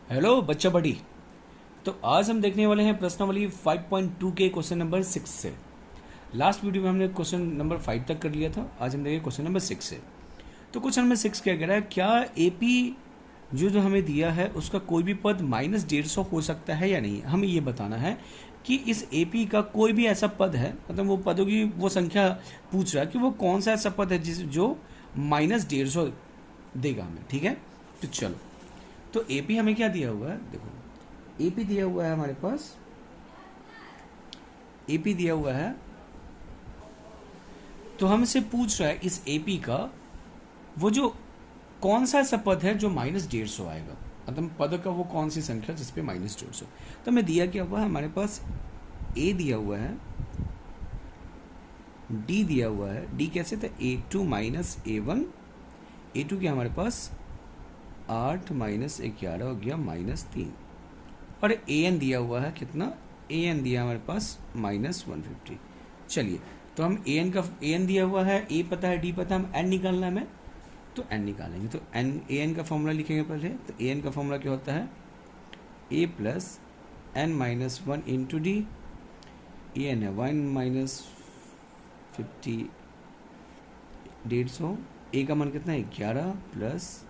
Hello बच्चा बड़ी। तो आज हम देखने वाले हैं प्रश्नावली 5.2 के क्वेश्चन नंबर 6 से। लास्ट वीडियो में हमने क्वेश्चन नंबर 5 तक कर लिया था। आज हम देखेंगे क्वेश्चन नंबर 6 से। तो क्वेश्चन नंबर 6 क्या कह रहा है, क्या एपी जो हमें दिया है उसका कोई भी पद -150 हो सकता है या नहीं। हमें ये बताना है कि इस एपी का कोई भी ऐसा पद है, मतलब वो पदों की वो संख्या पूछ रहा है कि वो कौन सा ऐसा पद है जो -150 देगा हमें। ठीक है, तो चलो। तो एपी हमें क्या दिया हुआ है, देखो एपी दिया हुआ है हमारे पास, एपी दिया हुआ है। तो हमसे पूछ रहा है इस एपी का वो जो कौन सा ऐसा पद है जो -150 आएगा, मतलब पद का वो कौन सी संख्या जिसपे -150। तो हमें दिया क्या हुआ है, हमारे पास ए दिया हुआ है, डी दिया हुआ है। डी कैसे, तो A2 - A1, A2 क्या हमारे पास 8 - 11 हो गया -3, और an दिया हुआ है कितना, an दिया हमारे पास -150। चलिए, तो हम an दिया हुआ है, a पता है, d पता है, हम n निकालना है हमें, तो n निकालेंगे। तो an का फॉर्मूला लिखेंगे पहले। तो an का फॉर्मूला क्या होता है, a plus n-1 into D. an है 1 - 50 150, a का मान कितना है 11 प्लस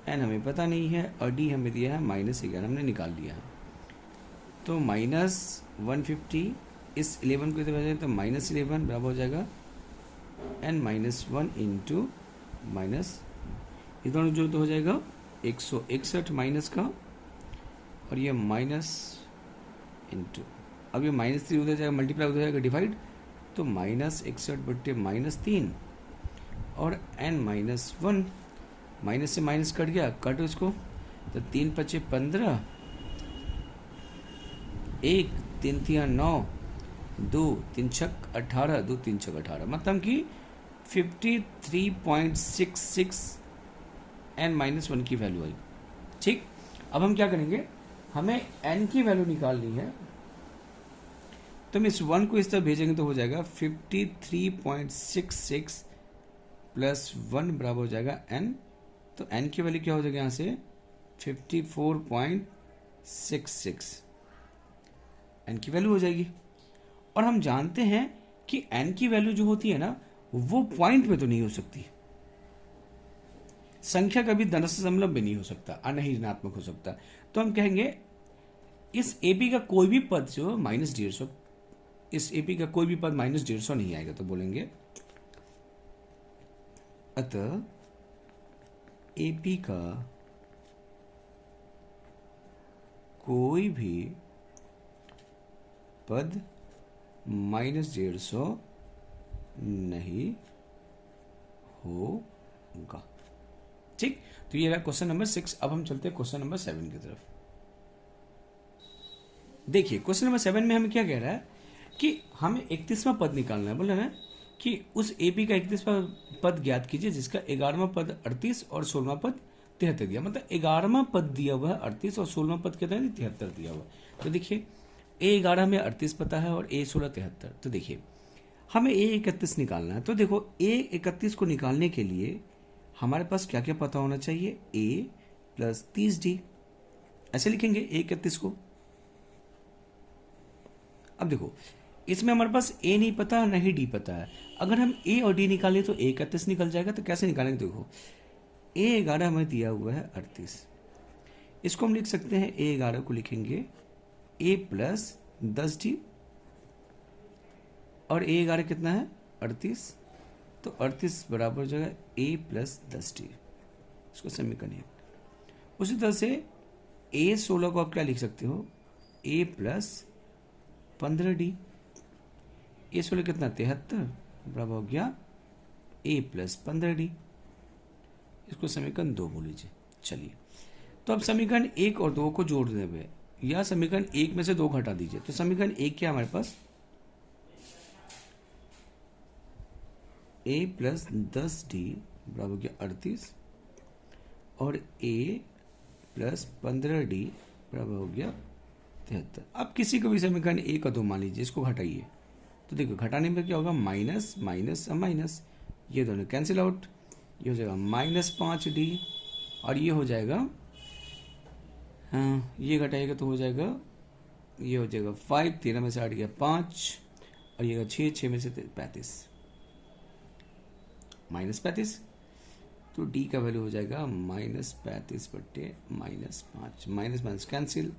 n हमें पता नहीं है, और d हमें दिया है -11, हमने निकाल लिया है। तो -150 इस 11 को इधर भेजें तो -11 बराबर हो जाएगा n-1 इंटू माइनस, ये दोनों जो तो हो जाएगा 161 माइनस का, और ये माइनस इंटू, अब ये -3 उधर जाएगा, मल्टीप्लाई उधर जाएगा, डिवाइड, तो -61/-3, और n-1 माइनस से माइनस कट गया, काटो इसको, तो 3 × 5 = 15, 1 3 × 9, 2 3 × 18, 2 3 × 18, मतलब कि 53.66 n-1 की वैल्यू आई। ठीक, अब हम क्या करेंगे, हमें n की वैल्यू निकालनी है, तो हम इस 1 को इस तरह भेजेंगे तो हो जाएगा 53.66 प्लस 1 बराबर हो जाएगा n। तो n की वैल्यू क्या हो जाएगा यहाँ से 54.66 n की वैल्यू हो जाएगी। और हम जानते हैं कि n की वैल्यू जो होती है ना, वो पॉइंट में तो नहीं हो सकती, संख्या कभी दशमलव भी नहीं हो सकता, नहीं ऋणात्मक हो सकता। तो हम कहेंगे इस एपी का कोई भी पद जो -150, इस एपी का कोई भी पद -150 नहीं आएगा। तो बोलेंगे अतः एपी का कोई भी पद -150 नहीं होगा। ठीक, तो ये रहा क्वेश्चन नंबर 6। अब हम चलते हैं क्वेश्चन नंबर 7 की तरफ। देखिए क्वेश्चन नंबर 7 में हमें क्या कह रहा है कि हमें 31वां पद निकालना है। बोल रहा है कि उस एपी का 31वां पद ज्ञात कीजिए जिसका 11वां पद 38 और 16वां पद 73 दिया, मतलब 11वां पद दिया हुआ है 38 और 16वां पद कितना है 73 दिया हुआ है। तो देखिए A11 में 38 पता है और A16 73। तो देखिए हमें A31 निकालना है। तो देखो A31 को निकालने के लिए हमारे पास क्या क्या पता होना चाहिए, A प्लस 30D, ऐसे लिखेंगे A31 को। अब देखो इसमें हमारे पास A नहीं पता न ही D पता है, अगर हम A और D निकालें तो A31 निकल जाएगा। तो कैसे निकालेंगे, देखो A11 हमें दिया हुआ है 38, इसको हम लिख सकते हैं A11 को लिखेंगे A प्लस 10D, और A11 कितना है 38, तो 38 बराबर हो जाएगा A प्लस 10D, इसको समीकरण 1। उसी तरह से A16 को आप क्या लिख सकते हो, A प्लस 15D, A16 कितना 73 बराबर हो गया A प्लस 15D, इसको समीकरण 2 बोल लीजिए। चलिए, तो अब समीकरण 1 और 2 को जोड़ देंगे, या समीकरण 1 में से 2 घटा दीजिए। तो समीकरण 1 क्या हमारे पास, A प्लस 10D बराबर हो गया 38, और A प्लस 15D बराबर हो गया 73। अब किसी को भी समीकरण 1 और 2 मान लीजिए, इसको घटाइए। तो देखो घटाने में क्या होगा, माइनस माइनस माइनस, ये दोनों कैंसिल आउट, ये हो जाएगा -5D, और ये हो जाएगा हाँ, ये घटाएगा तो हो जाएगा, ये हो जाएगा 5, 13 में से 8 गया 5, और ये 6, 6 में से 35, -35। तो डी का वैल्यू हो जाएगा -35/-5, माइनस माइनस कैंसिल,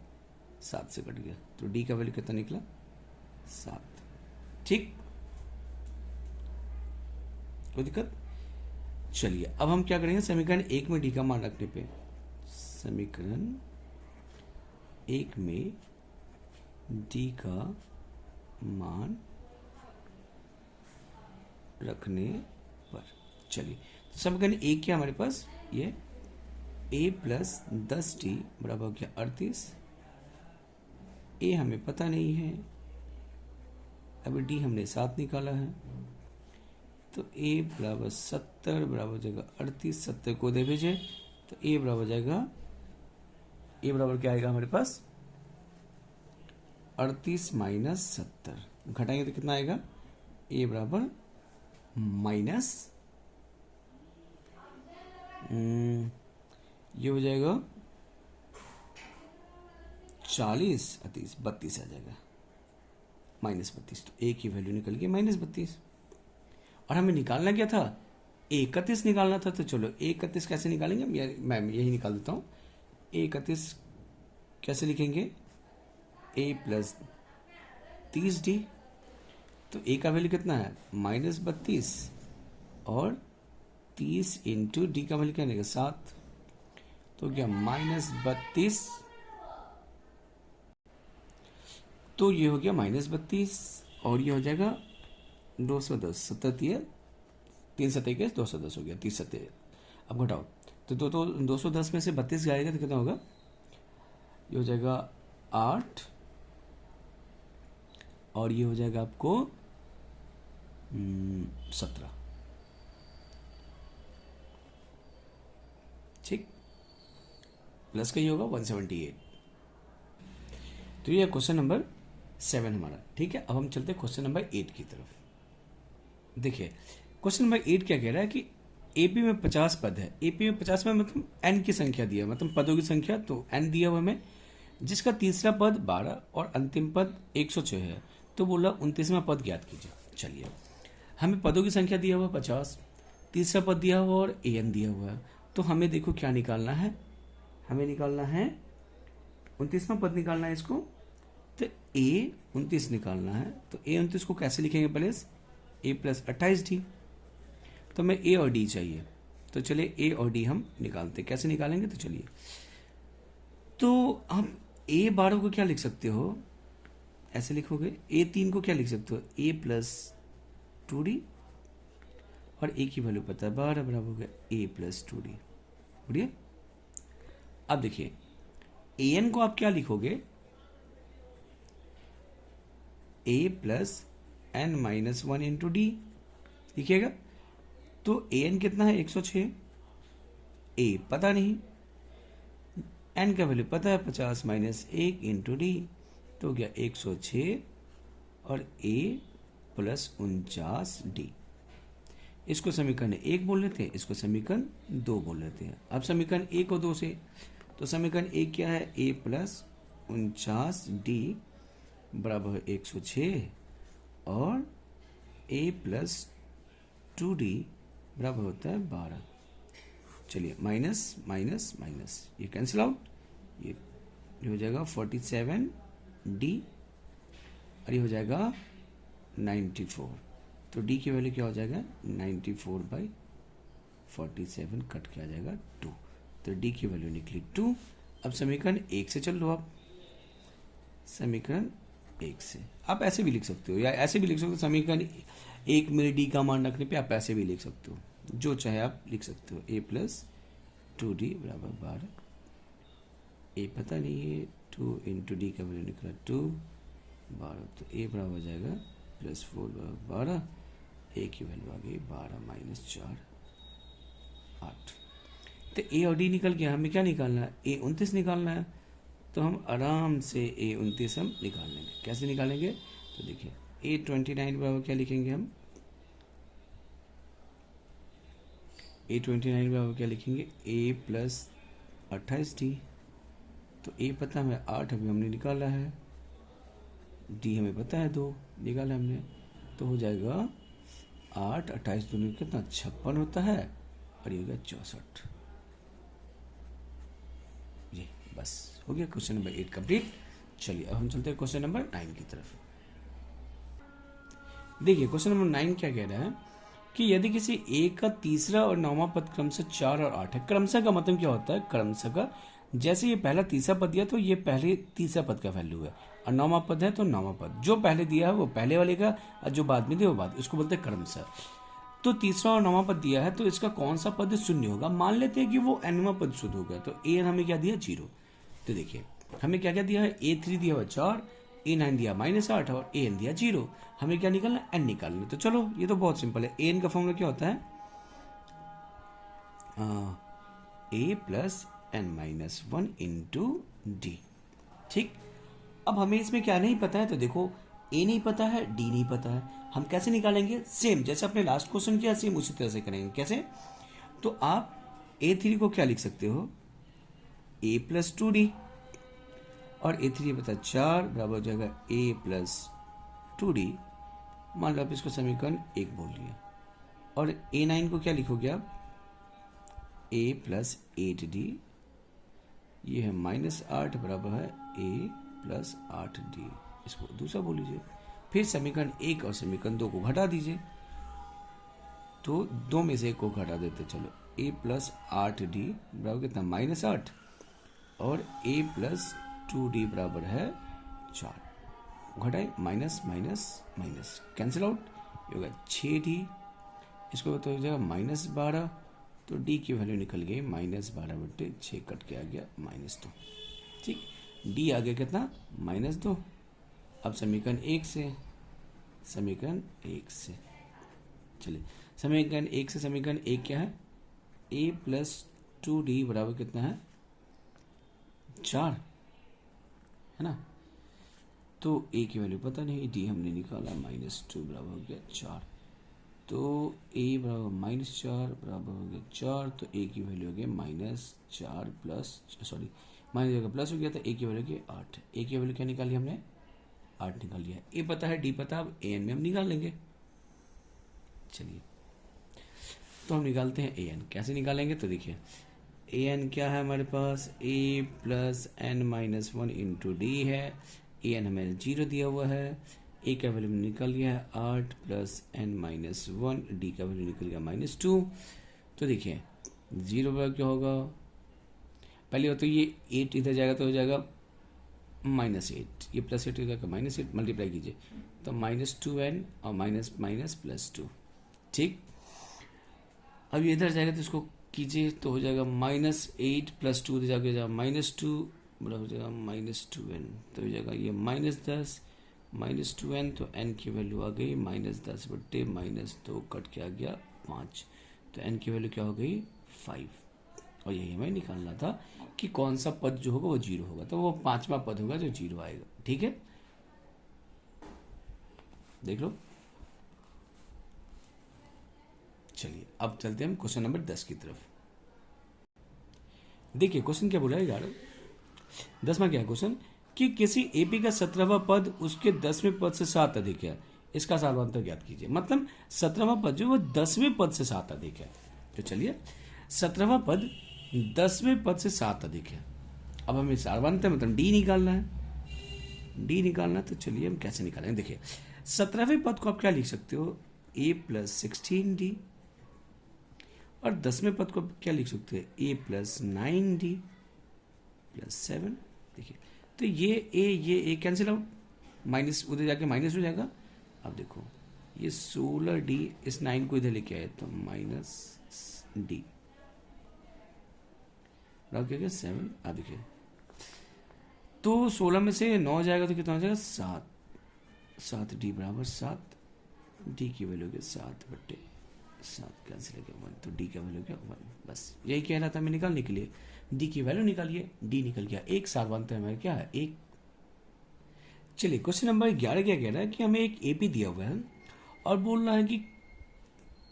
7 से कट गया, तो डी का वैल्यू कितना निकला, 7। ठीक, कोई दिक्कत? चलिए अब हम क्या करेंगे, समीकरण 1 में डी का मान रखने पे, समीकरण 1 में डी का मान रखने पर, चलिए तो समीकरण 1 क्या हमारे पास, ये a प्लस 10t बराबर हो गया 38, a हमें पता नहीं है, अभी d हमने 7 निकाला है, तो a बराबर 70 बराबर हो जाएगा 38, 70 को दे भेजे तो a बराबर हो जाएगा, a बराबर क्या आएगा हमारे पास, 38 माइनस 70, घटाएंगे तो कितना आएगा, a बराबर माइनस, ये हो जाएगा 40, 38, 32 आ जाएगा, -32, तो a की वैल्यू निकल गई -32। और हमें निकालना क्या था, 31 निकालना था, तो चलो 31 कैसे निकालेंगे, मैं यही निकाल देता हूँ। 31 कैसे लिखेंगे, a प्लस 30d, तो a का वैल्यू कितना है -32, और 30 इंटू डी का वैल्यू क्या निकलेगा 7, तो क्या -32, तो ये हो गया -32, और ये हो जाएगा 210, 70 3 सत्ते के 210 हो गया, 30 सत्ते, अब घटाओ तो 210 में से 32 जाएगा तो कितना होगा, ये हो जाएगा 8, और ये हो जाएगा आपको 17। ठीक, प्लस का ही होगा 178। तो ये क्वेश्चन नंबर 7 हमारा। ठीक है, अब हम चलते हैं क्वेश्चन नंबर 8 की तरफ। देखिए क्वेश्चन नंबर 8 क्या कह रहा है कि एपी में 50 पद है, एपी में 50 में मतलब एन की संख्या दिया, मतलब पदों की संख्या, तो एन दिया हुआ हमें, जिसका तीसरा पद 12 और अंतिम पद 106 है, तो बोला 29वां पद ज्ञात कीजिए। चलिए, हमें पदों की संख्या दिया हुआ 50, तीसरा पद दिया हुआ और ए एन दिया हुआ है, तो हमें देखो क्या निकालना है, हमें निकालना है 29वां पद निकालना है इसको, तो ए 29 निकालना है, तो ए 29 को कैसे लिखेंगे, प्लस ए प्लस 28d, तो हमें ए और डी चाहिए, तो चलिए ए और डी हम निकालते, कैसे निकालेंगे, तो चलिए, तो हम ए 12 को क्या लिख सकते हो, ऐसे लिखोगे, ए 3 को क्या लिख सकते हो, ए प्लस 2d, और ए की वैल्यू पता है 12 बराबर हो गया ए प्लस 2d, बढ़िया। अब देखिए ए एन को आप क्या लिखोगे, a plus N minus 1 into d लिखिएगा, तो ए एन कितना है 106, ए पता नहीं, एन का वैल्यू पता है 50 माइनस 1 इंटू डी, तो गया 106, और ए प्लस 49d, इसको समीकरण 1 बोल लेते हैं, इसको समीकरण 2 बोल लेते हैं। अब समीकरण 1 और 2 से, तो समीकरण 1 क्या है, ए प्लस 49d बराबर है 106, और a प्लस 2d बराबर होता है 12। चलिए माइनस माइनस माइनस ये कैंसिल आउट, ये हो जाएगा 47d, और ये हो जाएगा 94, तो d की वैल्यू क्या हो जाएगा 94/47, कट के आ जाएगा 2, तो d की वैल्यू निकली 2। अब समीकरण 1 से चल लो आप, समीकरण 1 से आप ऐसे भी लिख सकते हो, या ऐसे भी लिख सकते हो, समीकरण 1 में डी का मान रखने पे आप ऐसे भी लिख सकते हो, जो चाहे आप लिख सकते हो, ए प्लस 2d बराबर 12, ए पता नहीं है, 2 इंटू डी का वैल्यू निकला 2, 12, तो ए बराबर हो जाएगा प्लस 4 बराबर 12, ए की वैल्यू आ गई 12 माइनस 4 8, तो ए और डी निकल गया, हमें क्या निकालना है, ए 29 निकालना है, तो हम आराम से ए 29 हम निकाल लेंगे, कैसे निकालेंगे, तो देखिए ए 29 बराबर क्या लिखेंगे हम, ए 29 बराबर क्या लिखेंगे, ए प्लस 28d, तो तो ए पता हमें 8 अभी हमने निकाला है, डी हमें पता है 2 निकाला हमने, तो हो जाएगा 8 28 दूनी कितना 56 होता है और ये हो गया 64। ये बस हो गया क्वेश्चन नंबर 8 कंप्लीट। चलिए अब हम चलते हैं क्वेश्चन नंबर 9 की तरफ। देखिए क्वेश्चन नंबर 9 क्या कह रहा है कि यदि किसी ए का तीसरा और नौवां पद क्रमशः 4 और 8 है। क्रमशः का मतलब क्या होता है, क्रमशः का जैसे ये पहला तीसरा पद दिया तो ये पहले तीसरा पद का वैल्यू है, और नौवां पद है तो नौवां पद, जो पहले दिया है वो पहले वाले का, और जो बाद में दिया वो बाद, इसको बोलते हैं क्रमशः। तो तीसरा और नौवां पद दिया है तो इसका कौन सा पद शून्य होगा। मान लेते हैं कि वो nवां पद शुद्ध होगा, तो ए हमें क्या दिया 0। तो देखिए हमें क्या क्या दिया है, A3 दिया हुआ 4, A9 दिया -8 और AN दिया 0। हमें क्या निकालना, n निकालना। तो चलो ये तो बहुत सिंपल है। AN का फॉर्मूला क्या होता है, A plus n-1 into D. ठीक, अब हमें इसमें क्या नहीं पता है, तो देखो A नहीं पता है, D नहीं पता है, हम कैसे निकालेंगे, सेम जैसे अपने लास्ट क्वेश्चन किया सेम उसी तरह से करेंगे। कैसे, तो आप A3 को क्या लिख सकते हो, A प्लस 2D, और A3 पता 4 बराबर हो जाएगा A प्लस 2D। मान लो आप इसको समीकरण 1 बोल लिया, और A9 को क्या लिखोगे आप, A प्लस 8D, ये है -8 बराबर है A प्लस 8D, इसको दूसरा बोल लीजिए। फिर समीकरण 1 और समीकरण 2 को घटा दीजिए, तो 2 में से 1 को घटा देते, चलो A प्लस 8D बराबर कितना -8, और A प्लस 2D बराबर है 4, घटाए minus minus minus cancel out, ये होगा 6D, इसको तो हो जाएगा -12, तो D की वैल्यू निकल गई -12/6, कट के आ गया -2। ठीक, D आ गया कितना -2। अब समीकरण 1 से, समीकरण 1 से चलिए, समीकरण 1 से समीकरण 1 क्या है, A प्लस 2D बराबर कितना है 4 है ना। तो A की वैल्यू पता नहीं, D हमने निकाला -2 बराबर हो गया 4, तो A बराबर -4 बराबर हो गया 4, तो A की वैल्यू हो गया -4 प्लस, सॉरी माइनस जगह प्लस हो गया, तो A की वैल्यू की 8। A की वैल्यू क्या निकाली हमने, 8 निकाल लिया। A पता है, D पता, अब AN में हम निकाल लेंगे। चलिए तो हम निकालते हैं AN, कैसे निकालेंगे, तो देखिए AN क्या है हमारे पास, A plus n-1 into D है। AN हमें 0 दिया हुआ है, A का वैल्यू निकल गया है 8 प्लस n-1, D का वैल्यू निकल गया -2। तो देखिए 0 बराबर क्या होगा, पहले तो ये 8 इधर जाएगा तो हो जाएगा -8, ये +8 हो जाएगा -8, मल्टीप्लाई कीजिए तो -2n और माइनस माइनस +2। ठीक, अब ये इधर जाएगा तो इसको कीजिए तो हो जाएगा -8 + 2 जाके जाएगा -2 बराबर हो जाएगा -2n, तो हो जाएगा ये -10 -2n, तो n की वैल्यू आ गई -10/-2, कट के आ गया 5, तो n की वैल्यू क्या हो गई 5। और यही हमें निकालना था कि कौन सा पद जो होगा वो 0 होगा, तो वो 5वां पद होगा जो 0 आएगा। ठीक है, देख लो। चलिए अब चलते हैं हम क्वेश्चन नंबर 10 की तरफ। देखिए क्वेश्चन क्या बोला है यार, 10वां क्या है क्वेश्चन, कि किसी एपी का 17वां पद उसके 10वें पद से 7 अधिक है, इसका सार्वधातुक ज्ञात कीजिए। मतलब 17वां पद जो वो 10वें पद से 7 अधिक है, तो चलिए 17वां पद 10वें पद से 7 अधिक है। अब हमें सार्वधातुक मतलब डी निकालना है, डी निकालना, तो चलिए हम कैसे निकालेंगे। देखिए 17वें पद को आप क्या लिख सकते हो, a प्लस 16d, और 10वें पद को क्या लिख सकते हैं, a प्लस 9d प्लस 7। देखिए तो ये a कैंसिल आउट, माइनस उधर जाके माइनस हो जाएगा। अब देखो ये 16d, इस 9 को इधर लेके आए तो -d बराबर क्या 7। अब देखिए तो 16 में से 9 जाएगा तो कितना हो जाएगा 7d बराबर 7, d की वैल्यू क्या 7/7 कैंसिल हो गया 1, तो d का वैल्यू क्या 1। बस यही कह रहा था मैं निकालने के लिए, d की वैल्यू निकालिए, d निकल गया। एक सार्वधातुक हमारा क्या है 1। चलिए क्वेश्चन नंबर 11 क्या कह रहा है कि हमें एक एपी दिया हुआ है और बोल रहा है कि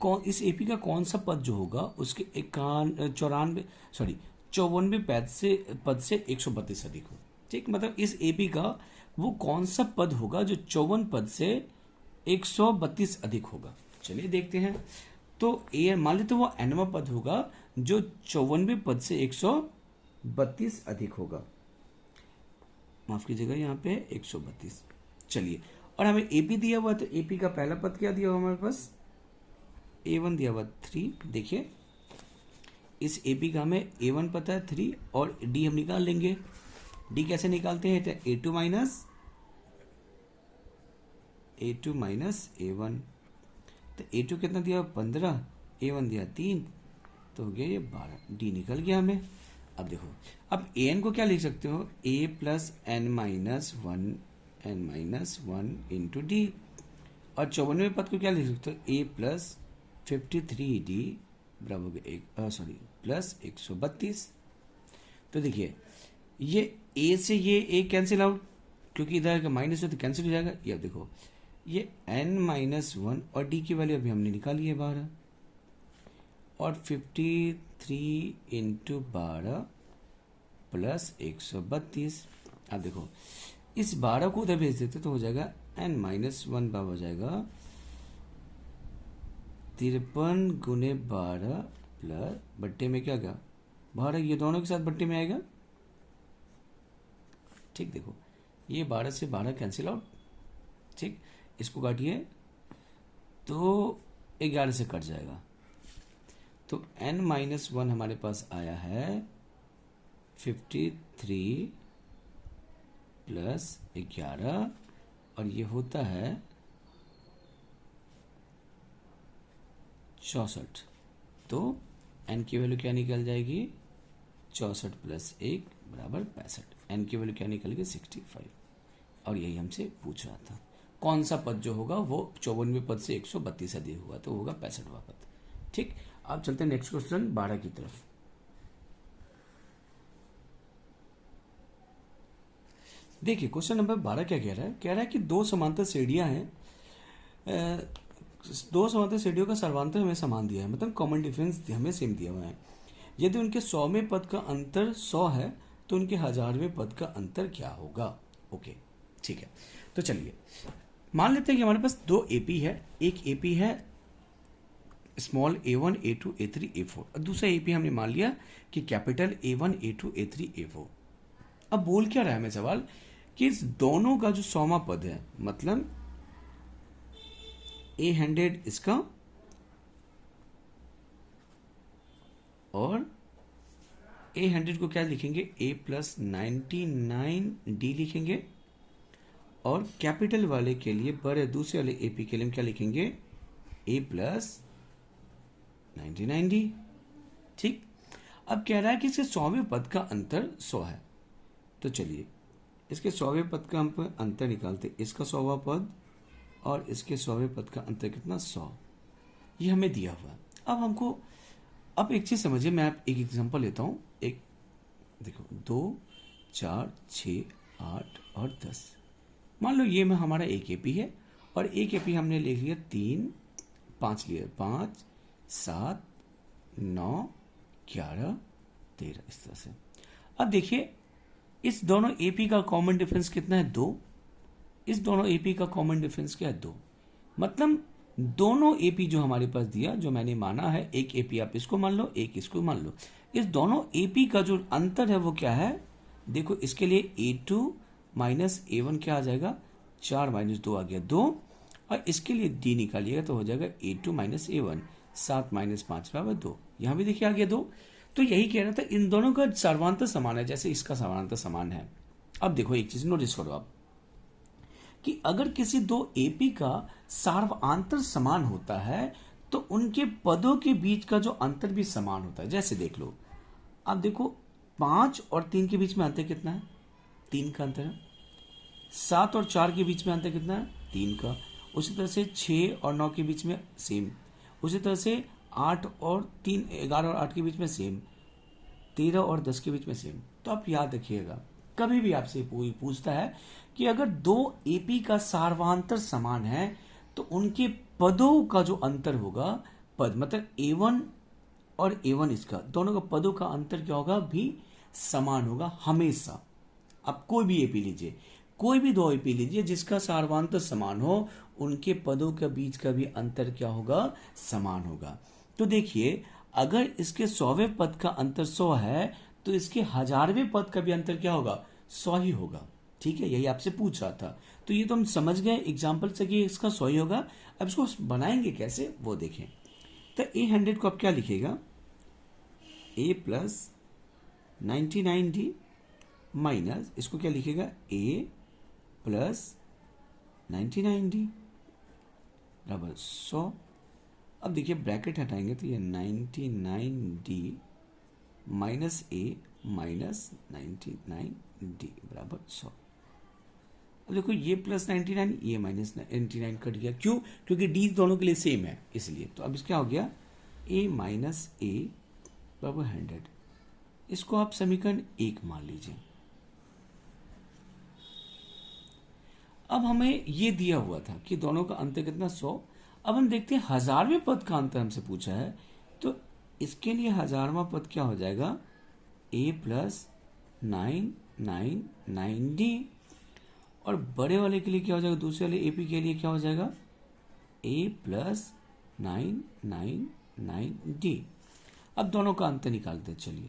कौन इस एपी का कौन सा पद जो होगा उसके 94 54वें पद से 132 अधिक हो। ठीक, मतलब इस एपी का वो कौन सा पद होगा जो 54 पद से 132 अधिक होगा। चलिए देखते हैं। तो ए मान लेते वो एनवा पद होगा जो 54वें पद से 132 अधिक होगा। माफ कीजिएगा, यहाँ पे 132। चलिए, और हमें एपी दिया हुआ, तो एपी का पहला पद क्या दिया हुआ हमारे पास, A1 दिया हुआ 3। देखिए इस एपी का हमें A1 पता है 3, और डी हम निकाल लेंगे। डी कैसे निकालते हैं, A2 माइनस A1। तो A2 कितना दिया 15, A1 दिया 3, तो हो गया ये 12। डी निकल गया हमें। अब देखो, अब an को क्या लिख सकते हो, a plus N minus one into D, और 54वें पद को क्या लिख सकते हो, a प्लस 53d बराबर प्लस 132। तो देखिए ये a से ये a कैंसिल आउट, क्योंकि इधर का माइनस है तो कैंसिल हो जाएगा। ये देखो ये n माइनस 1 और d की वैल्यू अभी हमने निकाली है 12, और 53 इंटू 12 प्लस 132। अब देखो इस 12 को उधर भेज देते तो हो जाएगा n माइनस 1 बराबर हो जाएगा 53 गुने 12 प्लस बट्टे में क्या गया 12, ये दोनों के साथ बट्टे में आएगा। ठीक, देखो ये 12 से 12 कैंसिल आउट। ठीक, इसको काटिए तो 11 से कट जाएगा। तो n माइनस 1 हमारे पास आया है 53 प्लस 11, और ये होता है 64। तो n की वैल्यू क्या निकल जाएगी, 64 प्लस 1 बराबर 65। n की वैल्यू क्या निकल गई 65, और यही हमसे पूछ रहा था कौन सा पद जो होगा वो 54वें पद से 132 अधिक हुआ, तो होगा 65वां पद। ठीक, अब चलते हैं नेक्स्ट क्वेश्चन 12 की तरफ। देखिए क्वेश्चन नंबर 12 क्या कह रहा है कि दो समांतर श्रेणियां हैं, दो समांतर श्रेणियों का सर्वांतर हमें समान दिया है, मतलब कॉमन डिफरेंस हमें सेम दिया हुआ है। यदि उनके 100वें पद का अंतर 100 है तो उनके 1000वें पद का अंतर क्या होगा। ओके, ठीक है। तो चलिए मान लेते हैं कि हमारे पास दो एपी है, एक एपी है small a1 a2 a3 a4, और दूसरा एपी हमने मान लिया कि capital A1 A2 A3 A4। अब बोल क्या रहा है हमें सवाल कि इस दोनों का जो 100वां पद है, मतलब A100 इसका और A100 को क्या लिखेंगे, A प्लस 99D लिखेंगे, और कैपिटल वाले के लिए बड़े दूसरे वाले एपी के लिए हम क्या लिखेंगे, A प्लस 99D। ठीक, अब कह रहा है कि इसके 100वें पद का अंतर 100 है। तो चलिए इसके 100वें पद का हम अंतर निकालते, इसका 100वां पद और इसके 100वें पद का अंतर कितना 100, ये हमें दिया हुआ है। अब हमको अब एक चीज समझिए, मैं आप एक एग्जांपल लेता हूं। एक देखो 2 4 6 8 और 10, मान लो ये में हमारा एक एपी है, और एक एपी हमने ले लिया 3 5 लिया 5 7 9 11 13, इस तरह से। अब देखिए इस दोनों एपी का कॉमन डिफरेंस कितना है 2, इस दोनों एपी का कॉमन डिफरेंस क्या है 2, मतलब दोनों एपी जो हमारे पास दिया, जो मैंने माना है, एक एपी आप इसको मान लो एक इसको मान लो, इस दोनों एपी का जो अंतर है वो क्या है, देखो इसके लिए A2 माइनस A1 क्या आ जाएगा, 4 माइनस 2 आ गया 2, और इसके लिए D निकालिएगा तो हो जाएगा A2 माइनस A1, 7 माइनस 5 बराबर 2, यहां भी देखिए आ गया 2। तो यही कह रहा था इन दोनों का सर्वांतर समान है, जैसे इसका सर्वांतर समान है। अब देखो एक चीज नोटिस करो आप कि अगर किसी दो एपी का सर्वांतर समान होता है तो उनके पदों के बीच का जो अंतर भी समान होता है। जैसे देख लो, अब देखो 5 और 3 के बीच में अंतर कितना है, 3 का अंतर है। 7 और 4 के बीच में अंतर कितना है, 3 का। उसी तरह से 6 और 9 के बीच में सेम। उसी तरह से 8 और 3 11 और 8 के बीच में सेम। 13 और 10 के बीच में सेम। तो आप याद रखिएगा, कभी भी आपसे पूछता है कि अगर दो एपी का सर्वांतर समान है तो उनके पदों का जो अंतर होगा, पद मतलब A1 और A1 इसका, दोनों का पदों का अंतर क्या होगा, भी समान होगा हमेशा। अब कोई भी एपी लीजिए, कोई भी दो एपी लीजिए जिसका सारवांतर समान हो, उनके पदों के बीच का भी अंतर क्या होगा, समान होगा। तो देखिए, अगर इसके 100वें पद का अंतर 100 है तो इसके 1000वें पद का भी अंतर क्या होगा, 100 ही होगा। ठीक है, यही आपसे पूछ रहा था। तो ये तो हम समझ गए एग्जाम्पल से कि इसका 100 ही होगा। अब इसको बनाएंगे कैसे वो देखें। तो A100 को आप क्या लिखेगा, A प्लस 99D माइनस इसको क्या लिखेगा, A प्लस 99D बराबर 100। अब देखिए ब्रैकेट हटाएंगे तो ये 99D minus A minus 99D बराबर 100। अब देखो ये प्लस 99, ये माइनस 99 कट गया। क्यों, क्योंकि D दोनों के लिए सेम है इसलिए। तो अब इसका क्या हो गया, A माइनस A बराबर 100। इसको आप समीकरण 1 मान लीजिए। अब हमें ये दिया हुआ था कि दोनों का अंतर कितना, 100। अब हम देखते हैं 1000वें पद का अंतर हमसे पूछा है, तो इसके लिए 1000वां पद क्या हो जाएगा, A प्लस 999D। और बड़े वाले के लिए क्या हो जाएगा, दूसरे वाले AP के लिए क्या हो जाएगा, A प्लस 999D। अब दोनों का अंतर निकालते हैं, चलिए।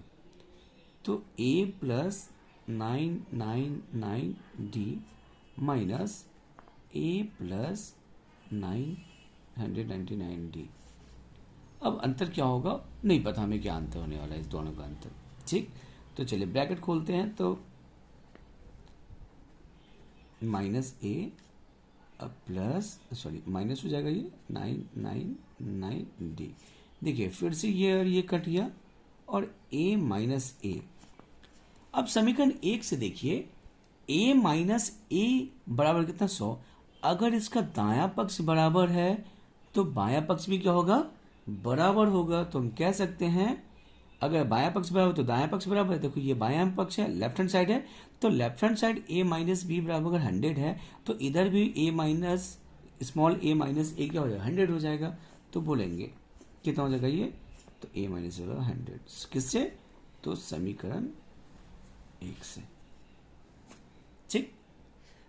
तो A plus 999D minus A plus 999D। अब अंतर क्या होगा नहीं पता हमें, क्या अंतर होने वाला है इस दोनों का अंतर। ठीक, तो चलिए ब्रैकेट खोलते हैं। तो माइनस A अब प्लस, सॉरी माइनस हो जाएगा ये 999D। देखिए फिर से ये और ये कट गया और A माइनस A। अब समीकरण 1 से देखिए, A माइनस A बराबर कितना, 100। अगर इसका दायां पक्ष बराबर है तो बायां पक्ष भी क्या होगा, बराबर होगा। तो हम कह सकते हैं अगर बायां पक्ष बराबर तो दायां पक्ष बराबर है। देखो ये बायां पक्ष है, लेफ्ट हैंड साइड है, तो left hand side A minus B बराबर अगर 100 है तो इधर भी A minus small A minus A क्या हो जाएगा, 100 हो जाएगा। तो बोलेंगे कितना हो जाएगा ये, तो A माइनस 100 किससे, तो समीकरण 1 से। ठीक,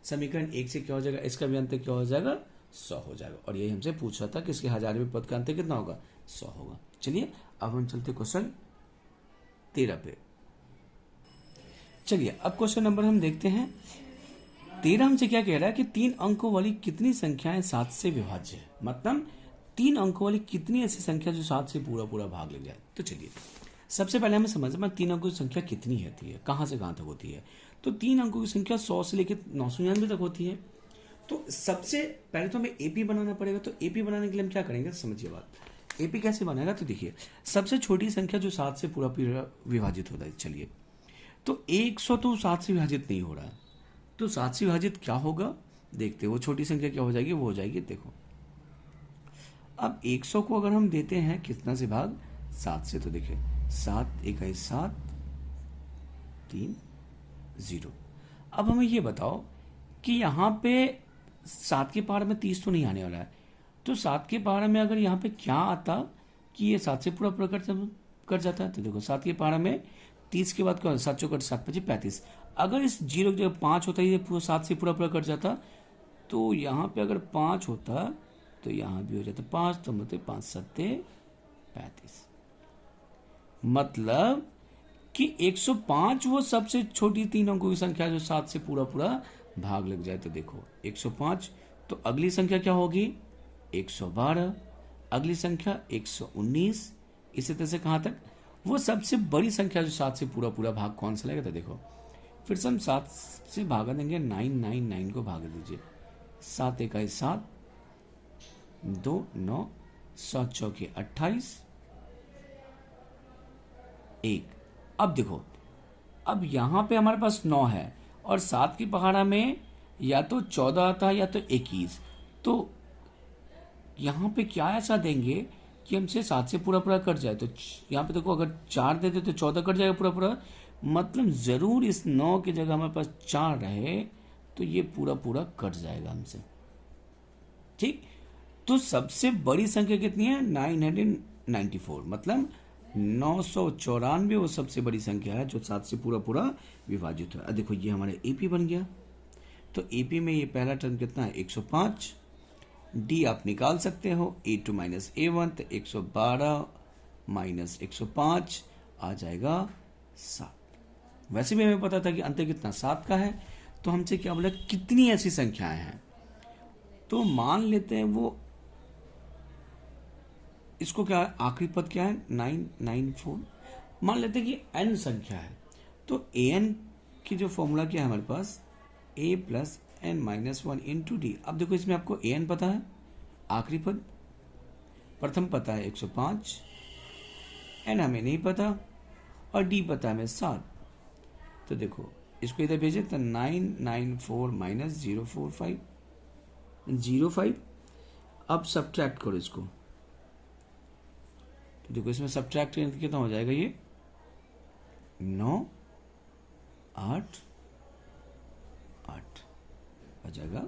समीकरण 1 से क्या हो जाएगा, इसका भी अंतर क्या हो जाएगा, 100 हो जाएगा। और यही हमसे पूछ रहा था कि इसके 1000वें पद का अंतर कितना होगा, 100 होगा। चलिए अब हम चलते क्वेश्चन 13 पे। चलिए अब क्वेश्चन नंबर हम देखते हैं 13। हमसे क्या कह रहा है कि 3 अंकों वाली कितनी संख्याएं 7 से विभाज्य है। मतलब 3 अंकों वाली कितनी ऐसी संख्या जो 7 से पूरा पूरा भाग लग जाए। तो चलिए सबसे पहले हमें समझना 3 अंकों की संख्या कितनी होती है, कहां से कहां तक होती है। तो 3 अंकों की संख्या 100 से लेकर 999 तक होती है। तो सबसे पहले तो हमें एपी बनाना पड़ेगा। तो एपी बनाने के लिए हम क्या करेंगे, समझिए बात। एपी कैसे बनेगा, तो देखिए सबसे छोटी संख्या जो 7 से पूरा पूरा विभाजित होता है। चलिए तो 100 तो 7 से विभाजित नहीं हो रहा है, तो 7 से विभाजित क्या होगा देखते हैं। वो छोटी संख्या क्या हो जाएगी, वो हो जाएगी, देखो अब 100 को अगर हम देते हैं कितना से भाग, 7 से, तो देखिए 7 1 7 3 0। अब हमें ये बताओ कि यहाँ पे 7 के पहाड़ में 30 तो नहीं आने वाला है। तो 7 के पहाड़ में अगर यहाँ पे क्या आता कि ये 7 से पूरा पूरा कट जाता है। तो देखो 7 के पहाड़ में 30 के बाद क्या होता है, 7 चौकट 7 25 35। अगर इस 0 की जगह 5 होता है, ये पूरा 7 से पूरा पूरा कट जाता। तो यहाँ पे अगर 5 होता तो यहाँ भी हो जाता 5, तो मतलब 5 7 35। मतलब कि 105 वो सबसे छोटी 3 अंकों की संख्या जो 7 से पूरा पूरा भाग लग जाए। तो देखो 105, तो अगली संख्या क्या होगी, 112, अगली संख्या 119। इसी तरह से कहां तक, वो सबसे बड़ी संख्या जो 7 से पूरा पूरा भाग कौन सा लगेगा। तो देखो फिर से हम 7 से भागा देंगे, 999 को भाग दीजिए, 7 1 7 2 9 7 चौके 28 1। अब देखो अब यहां पे हमारे पास 9 है और 7 की पहाड़ा में या तो 14 आता है या तो 21। तो यहां पे क्या ऐसा देंगे कि हमसे 7 से पूरा पूरा कट जाए। तो यहां पे देखो अगर 4 देते तो 14 कट जाएगा पूरा पूरा। मतलब जरूर इस 9 की जगह हमारे पास 4 रहे तो ये पूरा पूरा कट जाएगा हमसे। ठीक, तो सबसे बड़ी संख्या कितनी है, 994। मतलब 994 वो सबसे बड़ी संख्या है जो 7 से पूरा पूरा विभाजित है। अब देखो ये हमारा एपी बन गया। तो एपी में ये पहला टर्म कितना है 105। डी आप निकाल सकते हो A2 माइनस A1, तो 112 माइनस 105 आ जाएगा 7। वैसे भी हमें पता था कि अंतर कितना 7 का है। तो हमसे क्या बोला कितनी ऐसी संख्याएं हैं, तो मान लेते हैं वो इसको क्या है, आखिरी पद क्या है 994, मान लेते हैं कि n संख्या है। तो an की जो फॉर्मूला क्या है हमारे पास a plus N minus 1 into D. अब देखो इसमें आपको an पता है, आखिरी पद, प्रथम पता है 105, n हमें नहीं पता और d पता है हमें 7। तो देखो इसको इधर भेजे तो 994 माइनस 045। अब सब्ट्रैक्ट करो इसको, तो देखो इसमें सब्ट्रैक्ट कितना हो जाएगा, ये 9 8 8 आ जाएगा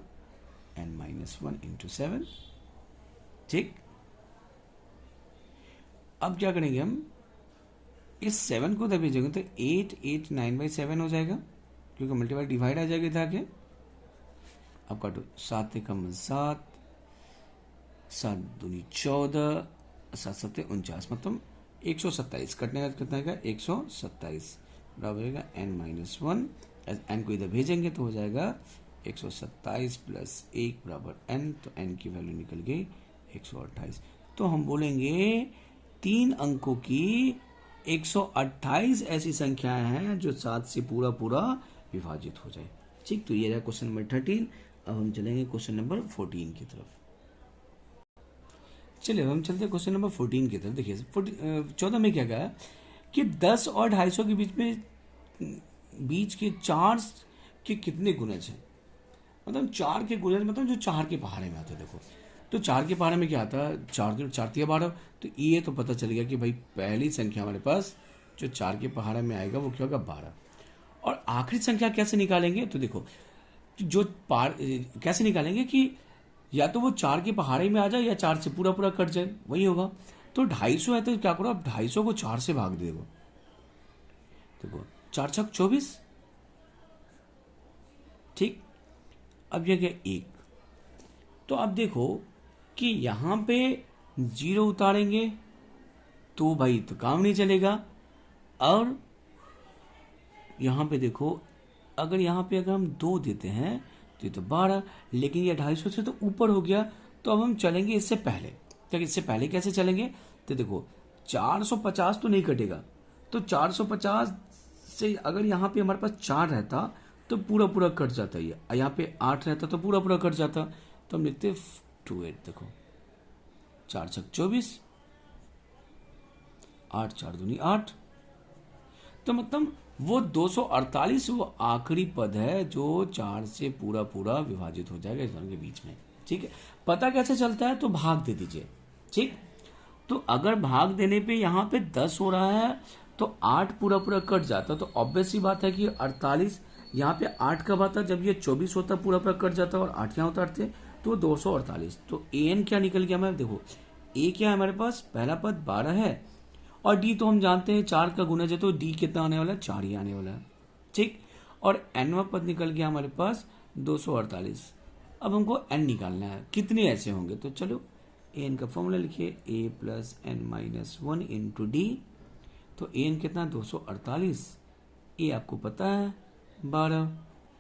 n माइनस 1 इंटू 7। ठीक, अब क्या करेंगे हम, इस 7 को दबे भेजेंगे तो 8 8 9/7 हो जाएगा, क्योंकि मल्टीप्लाई डिवाइड आ जाएगा इधर आके। अब काटो, 7 कम 7, 7 दूनी 14, 7 7 49, मतलब 127। कटने का कितना आएगा 127 बराबर होगा n माइनस 1। n को इधर भेजेंगे तो हो जाएगा 127 प्लस 1 बराबर n, तो n की वैल्यू निकल गई 128। तो हम बोलेंगे 3 अंकों की 128 ऐसी संख्याएं हैं जो 7 से पूरा पूरा विभाजित हो जाए। ठीक, तो ये रहा क्वेश्चन नंबर 13। अब हम चलेंगे क्वेश्चन नंबर 14 की तरफ। चलिए हम चलते हैं क्वेश्चन नंबर 14 की तरफ। देखिए 14 में क्या कहा कि 10 और 250 के बीच के 4 के कितने गुणज हैं। मतलब 4 के गुणज मतलब जो 4 के पहाड़े में आते हैं। देखो तो 4 के पहाड़े में क्या आता है, 4 तिया 12। तो ये तो पता चल गया कि भाई पहली संख्या हमारे पास जो 4 के पहाड़े में आएगा वो क्या होगा 12। और आखिरी संख्या कैसे निकालेंगे, तो देखो जो कैसे निकालेंगे कि या तो वो 4 के पहाड़े में आ जाए या 4 से पूरा पूरा कट जाए, वही होगा। तो 250 है तो क्या करो, अब 250 को 4 से भाग दे दो। देखो 4 छक 24। ठीक, अब यह क्या 1। तो अब देखो कि यहां पे 0 उतारेंगे तो भाई तो काम नहीं चलेगा। और यहां पे देखो अगर यहां पे अगर हम 2 देते हैं तो ये तो 12, लेकिन ये 250 से तो ऊपर हो गया। तो अब हम चलेंगे इससे पहले। तो इससे पहले कैसे चलेंगे, तो देखो 450 तो नहीं कटेगा। तो 450 से अगर यहाँ पे हमारे पास 4 रहता तो पूरा पूरा कट जाता है, यहाँ पे 8 रहता तो पूरा पूरा कट जाता। तो हम लिखते 28। देखो 4 छक 24, 8 4 दूनी 8। तो मतलब वो 248 वो आखिरी पद है जो 4 से पूरा पूरा विभाजित हो जाएगा इस दोनों के बीच में। ठीक है, पता कैसे चलता है, तो भाग दे दीजिए। ठीक, तो अगर भाग देने पे यहाँ पे 10 हो रहा है तो 8 पूरा पूरा कट जाता, तो ऑब्वियस सी बात है कि 48 यहाँ पे 8 कब आता, जब ये 24 होता पूरा पूरा कट जाता और 8 यहाँ उतारते तो 248। तो an क्या निकल गया हमारे, देखो a क्या है हमारे पास, पहला पद 12 है और d तो हम जानते हैं 4 का गुणज है, तो d कितना आने वाला है 4 ही आने वाला है। ठीक, और nवां पद निकल गया हमारे पास 248। अब हमको n निकालना है, कितने ऐसे होंगे, तो चलो an का फॉर्मूला लिखिए a plus N minus 1 into D. तो an कितना 248, a आपको पता है 12,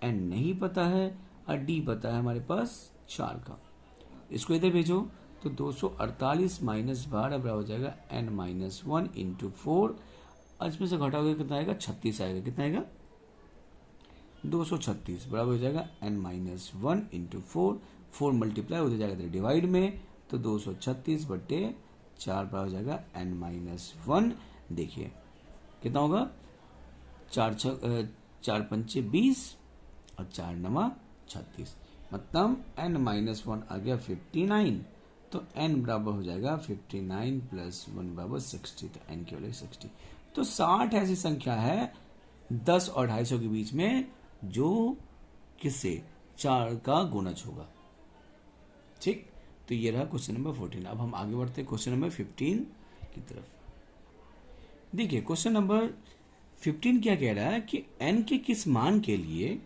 n नहीं पता है और d पता है हमारे पास 4 का। इसको इधर भेजो तो 248 माइनस 12 बराबर हो जाएगा n माइनस 1 इंटू 4। इसमें से घटाओगे कितना आएगा 36 आएगा, कितना आएगा 236 बराबर हो जाएगा n माइनस 1 इंटू 4। 4 मल्टीप्लाई हो जाएगा डिवाइड में, तो 236 बटे 4 बराबर हो जाएगा n माइनस 1। देखिए कितना होगा, 4 पंचे 20 और 4 नमा 36, मतलब n माइनस 1 आ गया 59। तो n बराबर हो जाएगा 59 प्लस 1 बराबर 60। तो n की वैल्यू 60। तो 60 ऐसी संख्या है 10 और 250 के बीच में जो किससे 4 का गुणज होगा। ठीक, तो ये रहा क्वेश्चन नंबर 14। अब हम आगे बढ़ते हैं क्वेश्चन नंबर 15 की तरफ। देखिए क्वेश्चन नंबर 15 क्या कह रहा है कि n के किस मान के लिए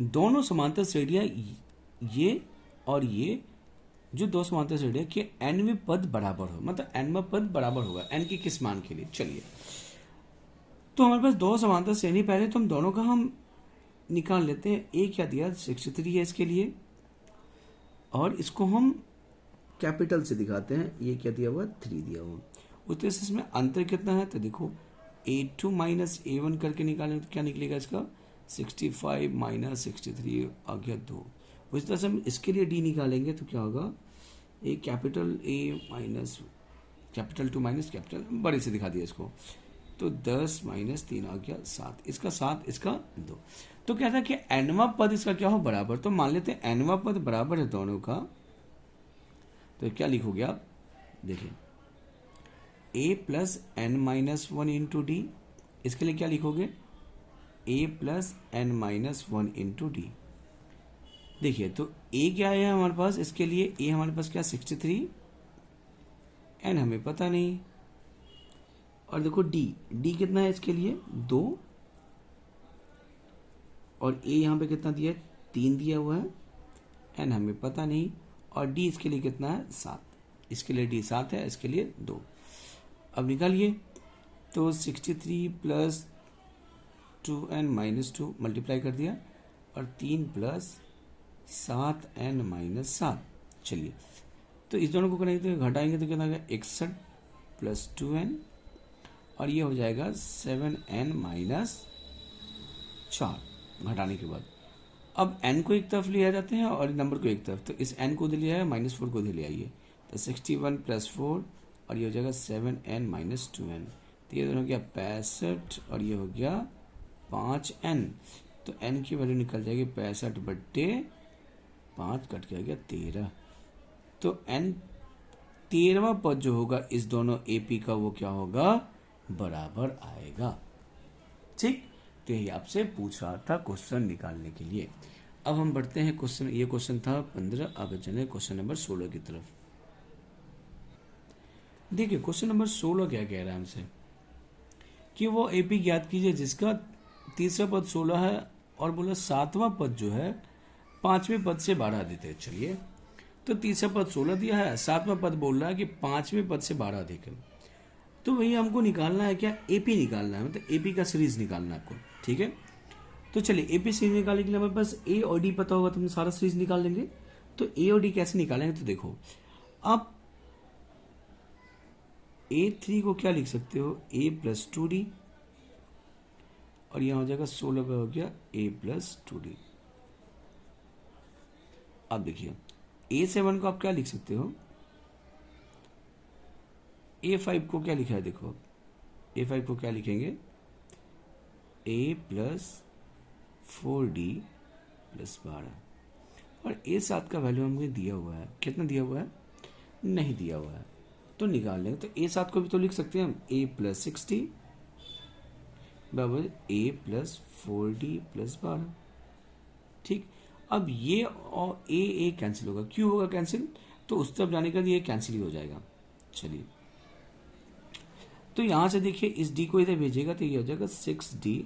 दोनों समांतर श्रेणियां ये और ये जो दो समांतर श्रेणियां के nवें पद बराबर हो, मतलब nवां पद बराबर होगा n के किस मान के लिए। चलिए तो हमारे पास दो समांतर श्रेणी, पहले तो हम दोनों का हम निकाल लेते हैं। ए क्या दिया 63 है इसके लिए, और इसको हम कैपिटल से दिखाते हैं। ये क्या दिया हुआ 3 दिया हुआ। उस तरह से इसमें अंतर कितना है तो देखो A2 माइनस A1 करके निकालें तो क्या निकलेगा इसका 65 माइनस 63 आ गया 2। उस तरह से हम इसके लिए D निकालेंगे तो क्या होगा A capital A minus capital 2 minus capital बड़े से दिखा दिया इसको, तो 10 माइनस 3 आ गया 7, इसका 7 इसका 2। तो क्या था कि nवां पद इसका क्या हो बराबर, तो मान लेते हैं nवां पद बराबर है दोनों का, तो क्या लिखोगे आप देखिए a plus N minus 1 into D, इसके लिए क्या लिखोगे a plus N minus 1 into D. देखिए तो a क्या है हमारे पास, इसके लिए a हमारे पास क्या 63, n हमें पता नहीं, और देखो d कितना है इसके लिए 2, और a यहाँ पे कितना दिया है 3 दिया हुआ है, n हमें पता नहीं, और d इसके लिए कितना है 7, इसके लिए d 7 है, इसके लिए 2। अब निकालिए तो 63 प्लस 2n माइनस 2 मल्टीप्लाई कर दिया, और 3 प्लस 7n माइनस 7। चलिए तो इस दोनों को करेंगे तो घटाएंगे तो कितना आ गया 61 प्लस 2n, और ये हो जाएगा 7n माइनस 4 घटाने के बाद। अब n को एक तरफ ले जाते हैं और नंबर को एक तरफ, तो इस n को उधर ले आया माइनस 4 को उधर ले आइए, तो 61 प्लस 4 और ये हो जाएगा 7n माइनस 2n, तो ये दोनों हो गया 65 और ये हो गया 5n, तो n की वैल्यू निकल जाएगी 65/5 कट के आ गया 13। तो n 13वां पद जो होगा इस दोनों AP का वो क्या होगा बराबर आएगा। ठीक, तो यही आपसे पूछ रहा था क्वेश्चन निकालने के लिए। अब हम बढ़ते हैं क्वेश्चन, ये क्वेश्चन था 15, अब चले क्वेश्चन नंबर 16 की तरफ। देखिए क्वेश्चन नंबर 16 क्या कह रहा है हमसे कि वो AP ज्ञात कीजिए जिसका तीसरा पद 16 है और बोला सातवां पद जो है पांचवें पद से 12 अधिक है। चलिए तो तीसरा पद 16 दिया है, सातवां पद बोल रहा है कि पांचवें पद से 12 अधिक है, तो वही हमको निकालना है क्या AP निकालना है, मतलब AP का सीरीज निकालना है आपको। ठीक है, तो चलिए AP सीरीज निकालने के लिए हमारे पास A और D पता होगा तो हम सारा सीरीज निकाल लेंगे। तो A और D कैसे निकालेंगे, तो देखो आप A3 को क्या लिख सकते हो A प्लस 2D, और यहां हो जाएगा 16 का हो गया A प्लस 2D। अब देखिए A7 को आप क्या लिख सकते हो, A5 को क्या लिखा है, देखो A5 को क्या लिखेंगे A प्लस 4D प्लस 12, और A7 का वैल्यू हमें दिया हुआ है, कितना दिया हुआ है नहीं दिया हुआ है, तो निकाल लेंगे। तो A7 को भी तो लिख सकते हैं हम A प्लस 60 बराबर A प्लस 4D प्लस 12। ठीक, अब ये और ए कैंसिल होगा, क्यों होगा कैंसिल, तो उस तरफ जाने का ये कैंसिल ही हो जाएगा। चलिए तो यहां से देखिए इस D को इधर भेजेगा तो ये हो जाएगा 6D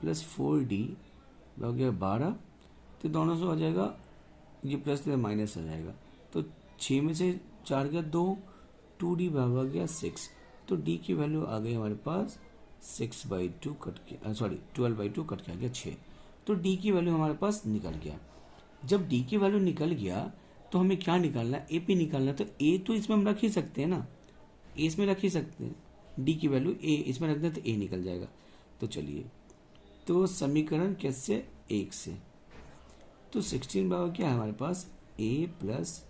प्लस 4D हो गया 12, तो दोनों से हो जाएगा ये प्लस माइनस आ जाएगा, तो 6 में से 4 गया 2, 2D बराबर गया 6, तो D की वैल्यू आ गई हमारे पास 6/2 कट के 12/2 कट के आ गया 6, तो D की वैल्यू हमारे पास निकल गया। जब D की वैल्यू निकल गया तो हमें क्या निकालना है AP निकालना है, तो A तो इसमें हम रख ही सकते हैं ना, A इसमें रख ही सकते हैं, D की वैल्यू A इसमें रख दें तो A निकल जाएगा। तो चलिए तो समीकरण कैसे 1 से, तो 16 बराबर क्या है हमारे पास A प्लस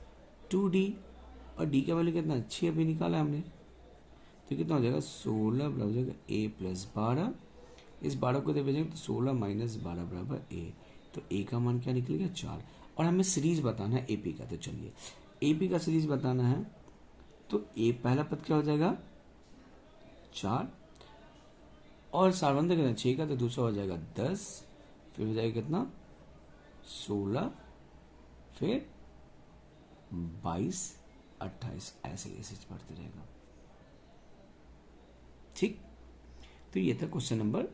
2D, और D का वैल्यू कितना 6 अभी निकाला हमने, तो कितना हो जाएगा 16 बराबर हो जाएगा A प्लस 12, इस 12 को भेजेंगे तो 16 माइनस 12 बराबर A, तो A का मान क्या निकलेगा 4, और हमें सीरीज बताना है AP का। तो चलिए AP का सीरीज बताना है, तो A पहला पद क्या हो जाएगा 4, और सारवंत कितना 6 का, तो दूसरा हो जाएगा 10, फिर हो जाएगा कितना 16, फिर 22, 28, ऐसे ऐसे बढ़ते रहेगा। ठीक, तो ये था क्वेश्चन नंबर।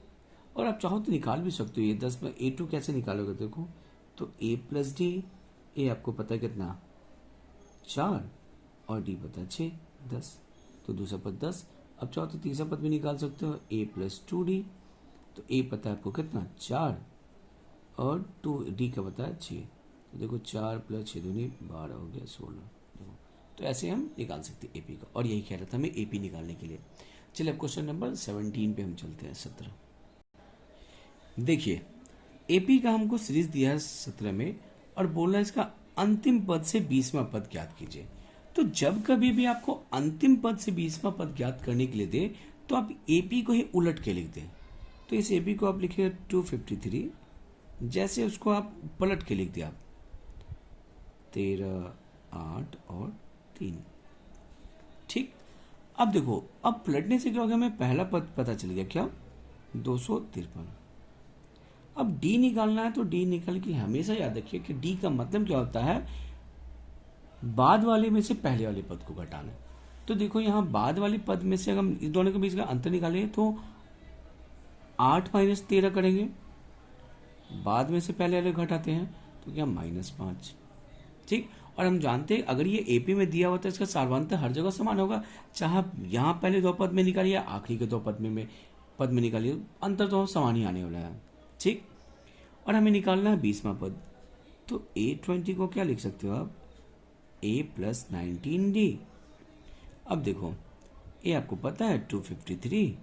और आप चाहो तो निकाल भी सकते हो ये 10 में A2 कैसे निकालोगे देखो, तो A प्लस डी, ए आपको पता है कितना 4 और डी पता है 6, 10, तो दूसरा पद 10। अब चाहो तो तीसरा पद भी निकाल सकते हो A प्लस 2D, तो A पता है आपको कितना 4 और 2D का पता है 6, तो देखो 4 प्लस 6 दूनी 12 हो गया 16। देखो तो ऐसे हम निकाल सकते हैं AP का, और यही कह रहा था हमें AP निकालने के लिए। चलिए अब क्वेश्चन नंबर 17 पे हम चलते हैं। 17 देखिए, AP का हमको सीरीज दिया है 17 में, और बोला है इसका अंतिम पद से 20वां पद ज्ञात कीजिए। तो जब कभी भी आपको अंतिम पद से 20वां पद ज्ञात करने के लिए दे, तो आप AP को ही उलट के लिख दें। तो इस AP को आप लिखिए 253, जैसे उसको आप पलट के लिख दिया आप 13, 8 और 3। ठीक, अब देखो, अब पलटने से क्या हो गया, हमें पहला पद पता चल गया, क्या 253। अब डी निकालना है, तो डी निकाल के हमेशा याद रखिए कि डी का मतलब क्या होता है, बाद वाले में से पहले वाले पद को घटाना। तो देखो यहाँ बाद वाले पद में से अगर हम इस दोनों के बीच का अंतर निकालें तो 8 माइनस 13 करेंगे, बाद में से पहले वाले घटाते हैं तो क्या -5। ठीक, और हम जानते हैं अगर ये एपी में दिया होता है इसका सार्वंत हर जगह समान होगा, चाहे यहाँ पहले 2 पद में निकालिए आखिरी के 2 पद में निकालिए, अंतर तो समान ही आने वाला है। ठीक, और हमें निकालना है 20वां पद, तो A20 को क्या लिख सकते हो आप, A प्लस 19D। अब देखो A आपको पता है 253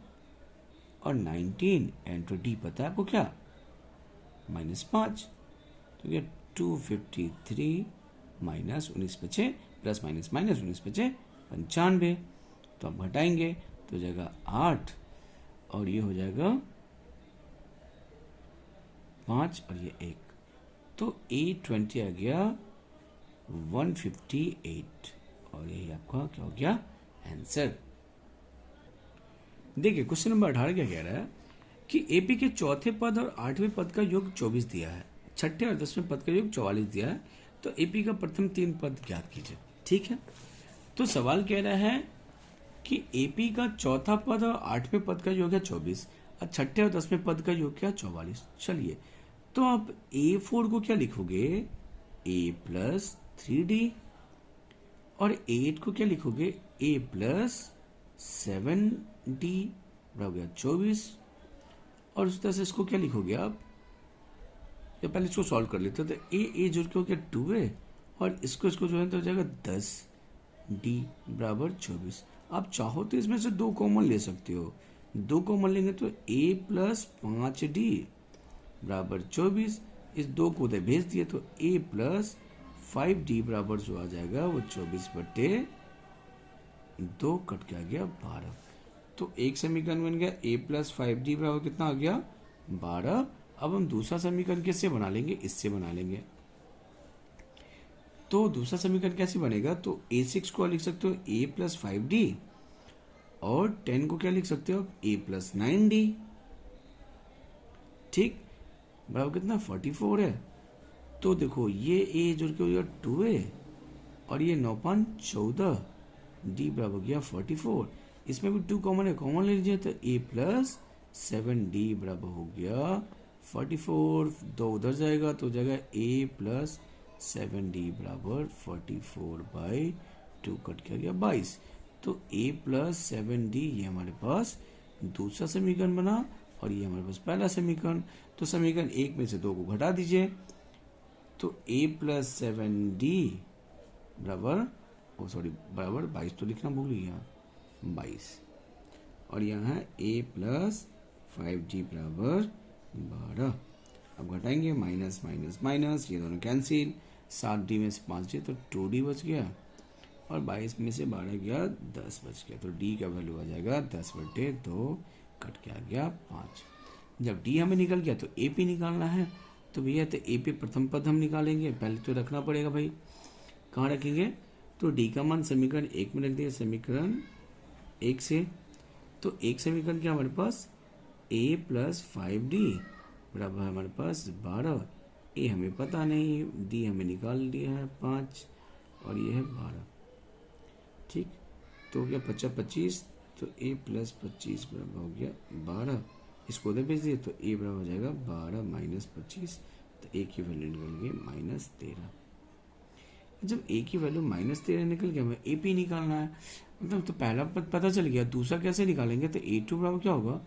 और 19 एंड तो D पता है आपको क्या -5, तो क्या 253 माइनस 19 बचे प्लस माइनस माइनस 19 बचे 95, तो आप घटाएंगे तो हो जाएगा 8 और ये हो जाएगा 5 और ये 1, तो A20 आ गया 158 और यही आपका क्या हो गया आंसर। देखिए क्वेश्चन नंबर 18 क्या कह रहा है कि एपी के चौथे पद और 8वें पद का योग 24 दिया है, छठे और 10वें पद का योग 44 दिया है, तो एपी का प्रथम 3 पद ज्ञात कीजिए। ठीक है, तो सवाल कह रहा है कि एपी का चौथा पद और 8वें पद का योग है 24 और छठे और 10वें पद का योग क्या 44। चलिए, तो आप A4 को क्या लिखोगे, A प्लस 3D, और 8 को क्या लिखोगे, A प्लस 7D बराबर गया 24, और उस तरह से इसको क्या लिखोगे आप, या पहले इसको सॉल्व कर लेते हैं, तो ए जोड़ के हो गया 2 है और इसको जो है तो हो जाएगा 10D बराबर 24। आप चाहो तो इसमें से 2 कॉमन ले सकते हो, 2 कॉमन लेंगे तो A प्लस 5D बराबर 24, इस 2 को उधर भेज दिए तो A प्लस 5D बराबर जो आ जाएगा वो 24/2 कट के आ गया 12। तो एक समीकरण बन गया A प्लस 5D बराबर कितना आ गया 12। अब हम दूसरा समीकरण किससे बना लेंगे, इससे बना लेंगे। तो दूसरा समीकरण कैसे बनेगा, तो A6 को लिख सकते हो A प्लस 5D और 10 को क्या लिख सकते हो A प्लस 9D। ठीक, बराबर कितना 44 है। तो देखो ये A जोड़ के हो गया 2 है और ये 9×14 D बराबर गया 44, इसमें भी 2 कॉमन है, कॉमन ले लीजिए तो A प्लस 7D बराबर हो गया 44, 2 उधर जाएगा तो हो जाएगा A प्लस 7D बराबर 44/2 कट के आ गया 22। तो A प्लस 7D ये हमारे पास दूसरा समीकरण बना और ये हमारे पास पहला समीकरण। तो समीकरण 1 में से 2 को घटा दीजिए तो A प्लस 7D बराबर बराबर 22, तो लिखना भूल गया 22, और यहाँ है A प्लस 5D बराबर 12। अब घटाएंगे माइनस माइनस माइनस, ये दोनों कैंसिल, 7D में से 5D तो 2D बच गया और 22 में से 12 गया 10 बच गया, तो D का वैल्यू आ जाएगा 10/2 कट के आ गया 5। जब D हमें निकल गया तो AP निकालना है, तो भैया तो AP प्रथम पद हम निकालेंगे, पहले तो रखना पड़ेगा भाई, कहाँ रखेंगे, तो D का मान समीकरण 1 में रख दिया, समीकरण 1 से, तो एक समीकरण क्या हमारे पास A प्लस 5D बराबर हमारे पास 12, A हमें पता नहीं, D हमें निकाल दिया है 5 और ये है 12। ठीक, तो क्या 25, 25, तो a प्लस 25 बराबर हो गया 12, इसको उधर भेज दिए तो a बराबर हो जाएगा 12 माइनस 25, तो a की वैल्यू निकल गई -13। जब a की वैल्यू -13 निकल गया, हमें ए पी निकालना है, मतलब तो पहला पद पता चल गया, दूसरा कैसे निकालेंगे, तो a2 बराबर क्या होगा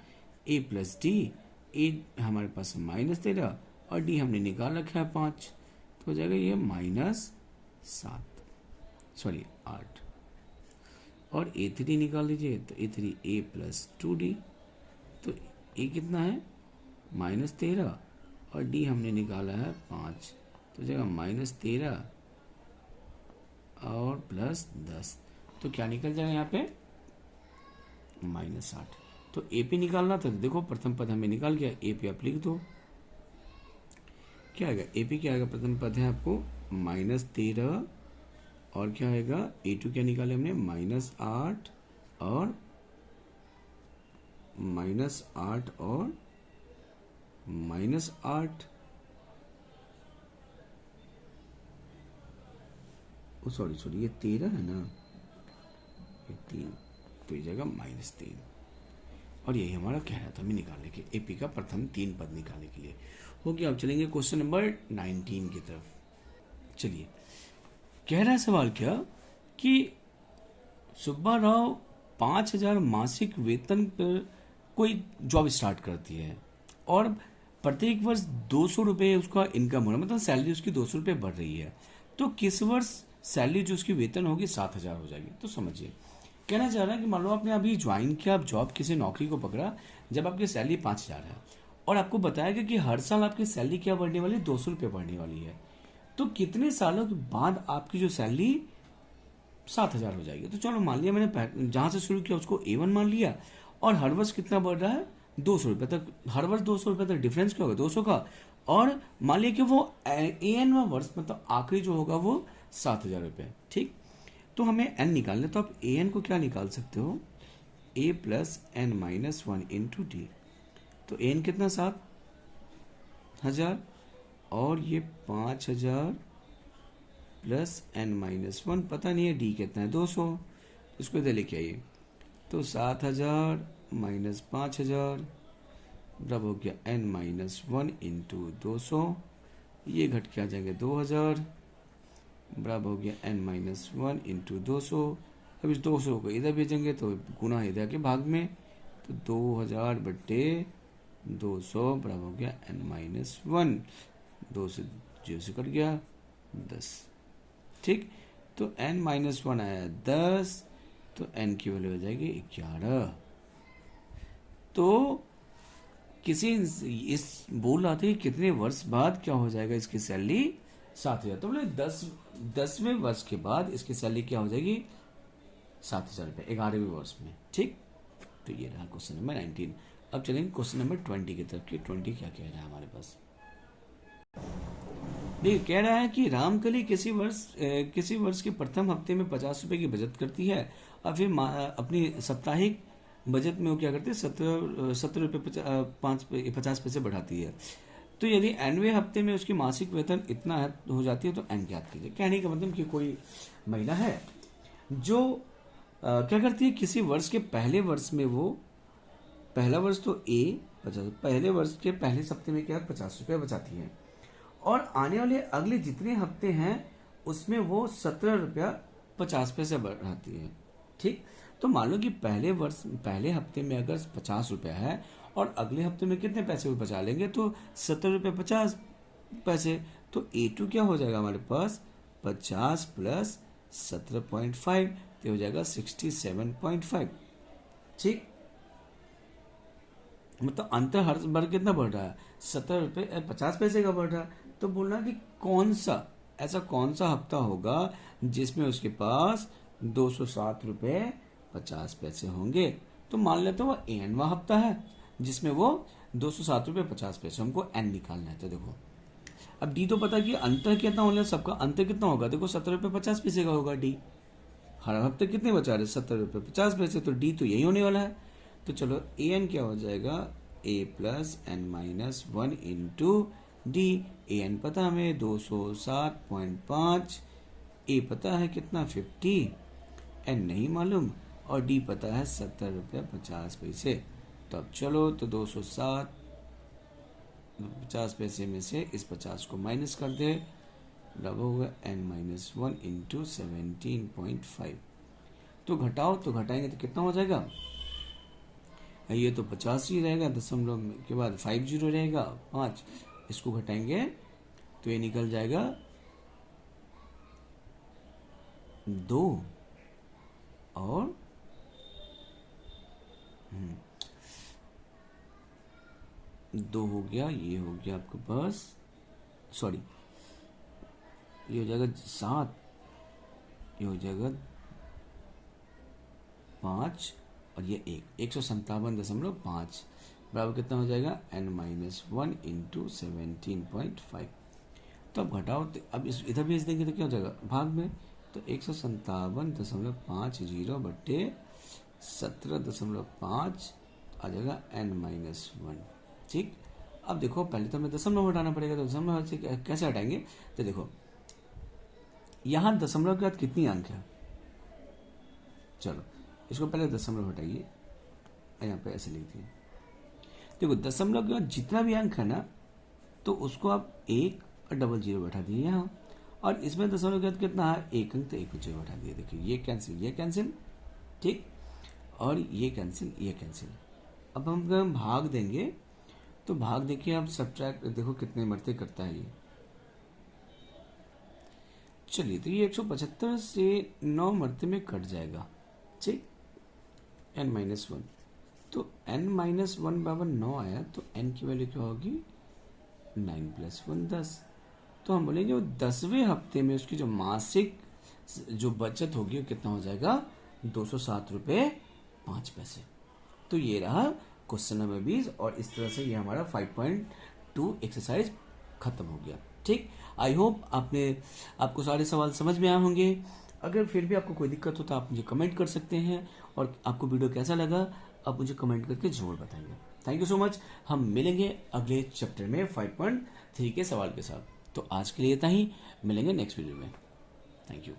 a प्लस डी, ए हमारे पास -13 और डी हमने निकाल रखा है 5, तो हो जाएगा ये -8 और a3 निकाल लीजिए, तो a3 a प्लस 2d, तो a कितना है -13 और d हमने निकाला है 5, तो हो जाएगा -13 और प्लस 10, तो क्या निकल जाएगा यहाँ पे -8। तो ए पी निकालना था, तो देखो प्रथम पद हमें निकाल गया, ए पी आप लिख दो, क्या आएगा ए पी, क्या आएगा, प्रथम पद है आपको -13 और क्या आएगा a2 क्या निकाले हमने -8 और -8 सॉरी ये 13 है ना, ये 3, तो ये जाएगा -3 और यही हमारा कह रहा था हमें निकालने के, एपी का प्रथम 3 पद निकालने के लिए हो गया। अब चलेंगे क्वेश्चन नंबर 19 की तरफ। चलिए, कह रहा है सवाल क्या कि सुब्बा राव 5,000 मासिक वेतन पर कोई जॉब स्टार्ट करती है और प्रत्येक वर्ष 200 रुपये उसका इनकम हो रहा है, मतलब सैलरी उसकी 200 रुपये बढ़ रही है, तो किस वर्ष सैलरी जो उसकी वेतन होगी 7,000 हो जाएगी। तो समझिए, कहना चाह रहा है कि मान लो आपने अभी ज्वाइन किया, आप जॉब किसी नौकरी को पकड़ा, जब आपकी सैलरी 5,000 है और आपको बताया गया कि हर साल आपकी सैलरी क्या बढ़ने वाली है, 200 रुपये बढ़ने वाली है, तो कितने सालों के बाद आपकी जो सैलरी 7,000 हो जाएगी। तो चलो मान लिया मैंने जहां से शुरू किया उसको A1 मान लिया और हर वर्ष कितना बढ़ रहा है 200 रुपये तक, हर वर्ष 200 रुपये तक, डिफरेंस क्या होगा 200 का, और मान लिया कि वो AN वर्ष मतलब आखिरी जो होगा वो 7,000 रुपये। ठीक, तो हमें n निकालना, तो आप AN को क्या निकाल सकते हो, A plus n minus 1 into D, तो AN कितना 7,000 और ये 5,000 प्लस n माइनस 1, पता नहीं है d कितना है 200, इसको इधर लेके आइए, तो 7,000 माइनस 5,000 बराबर हो गया n माइनस 1 इंटू 200, ये घट के आ जाएंगे 2,000 बराबर हो गया n माइनस 1 इंटू 200। अब इस 200 को इधर भेजेंगे तो गुना इधर के भाग में, तो 2,000 बट्टे 200 बराबर हो गया n माइनस 1, 2 से 0 से कट गया 10। ठीक, तो n माइनस 1 आया 10, तो n की वैल्यू हो जाएगी 11। तो किसी इस बोल रहा था कि कितने वर्ष बाद क्या हो जाएगा इसकी सैलरी 7,000, तो बोले 10वें वर्ष के बाद इसकी सैलरी क्या हो जाएगी 7,000 रुपये 11वें वर्ष में। ठीक, तो ये रहा क्वेश्चन नंबर 19। अब चलेंगे क्वेश्चन नंबर 20 की तरफ कि 20 क्या कह रहा है हमारे पास। देखिए, कह रहा है कि रामकली किसी वर्ष के प्रथम हफ्ते में 50 रुपये की बचत करती है और फिर अपनी साप्ताहिक बजट में वो क्या करते हैं 70 रुपये 50 पैसे बढ़ाती है। तो यदि nवें हफ्ते में उसकी मासिक वेतन इतना हो जाती है तो n ज्ञात कीजिए। कहने का मतलब कि कोई महिला है जो क्या करती है, किसी वर्ष के पहले वर्ष में वो पहला वर्ष तो पहले वर्ष के पहले हफ्ते में क्या 50 रुपये बचाती है और आने वाले अगले जितने हफ्ते हैं उसमें वो 17 रुपया 50 पैसे बढ़ाती है। ठीक, तो मान लो कि पहले हफ्ते में अगर 50 रुपया है और अगले हफ्ते में कितने पैसे वो बचा लेंगे, तो 17 रुपये 50 पैसे, तो A2 क्या हो जाएगा हमारे पास 50 प्लस 17.5, तो हो जाएगा 67.5। ठीक, मतलब अंतर हर बार कितना बढ़ रहा है 17 रुपये 50 पैसे का बढ़ रहा है। तो बोलना कि ऐसा कौन सा हफ्ता होगा जिसमें उसके पास 207 रुपये 50 पैसे होंगे। तो मान लेते वो एनवा हफ्ता है जिसमें वो 207 रुपये 50 पैसे, हमको एन निकालना है। तो देखो, अब डी तो पता कि अंतर कितना होगा, सबका अंतर कितना होगा, देखो 17 रुपये 50 पैसे का होगा डी, हर हफ्ते कितने बचा रहे 17 रुपये 50 पैसे, तो डी तो यही होने वाला है। तो चलो ए एन क्या हो जाएगा a plus N minus 1 into d. A n पता हमें 207.5, ए पता है कितना 50, एन नहीं मालूम और डी पता है 70 रुपये 50 पैसे। तो अब चलो, तो 207 50 पैसे में से इस 50 को माइनस कर दे, बराबर होगा n-1 इंटू 17.5। तो घटाओ, तो घटाएंगे तो कितना हो जाएगा, ये तो 50 ही रहेगा, दशमलव के बाद 50 रहेगा 5, इसको घटाएंगे तो ये निकल जाएगा 2 और 2 हो गया, ये हो गया आपके पास, सॉरी ये हो जाएगा 7, ये हो जाएगा 5 और ये 157.5 बराबर कितना हो जाएगा n-1 इंटू 17.5। तो अब घटाओ, तो अब इधर भेज देंगे तो क्या हो जाएगा भाग में, तो 157.50 बट्टे 17.5 आ जाएगा n-1। ठीक, अब देखो पहले तो हमें दशमलव हटाना पड़ेगा, तो दशमलव से कैसे हटाएंगे, तो देखो यहां दशमलव के बाद कितनी अंक है, चलो इसको पहले दशमलव हटाइए, यहाँ पे ऐसे लिख दिए। देखो दशमलव के बाद जितना भी अंक है ना, तो उसको आप 1 और 00 बैठा दिए यहाँ, और इसमें दशमलव के बाद कितना है 1 अंक, तो 1 0 बैठा दिए। देखिए ये कैंसिल, ठीक, और ये कैंसिल। अब हम भाग देंगे, तो भाग देखिए आप सब्ट्रैक्ट देखो कितने मरते करता है ये। चलिए, तो ये 175 से 9 मरते में कट जाएगा, ठीक, n-1, तो n-1 बराबर 9 आया, तो n की वैल्यू क्या होगी 9 + 1 10। तो हम बोलेंगे वो 10वें हफ्ते में उसकी जो मासिक जो बचत होगी वो कितना हो जाएगा 207.05। तो ये रहा क्वेश्चन नंबर 20, और इस तरह से ये हमारा 5.2 एक्सरसाइज खत्म हो गया। ठीक, आई होप आपको सारे सवाल समझ में आए होंगे। अगर फिर भी आपको कोई दिक्कत हो तो आप मुझे कमेंट कर सकते हैं, और आपको वीडियो कैसा लगा आप मुझे कमेंट करके जरूर बताइए। थैंक यू सो मच, हम मिलेंगे अगले चैप्टर में 5.3 के सवाल के साथ। तो आज के लिए इतना ही, मिलेंगे नेक्स्ट वीडियो में। Thank you.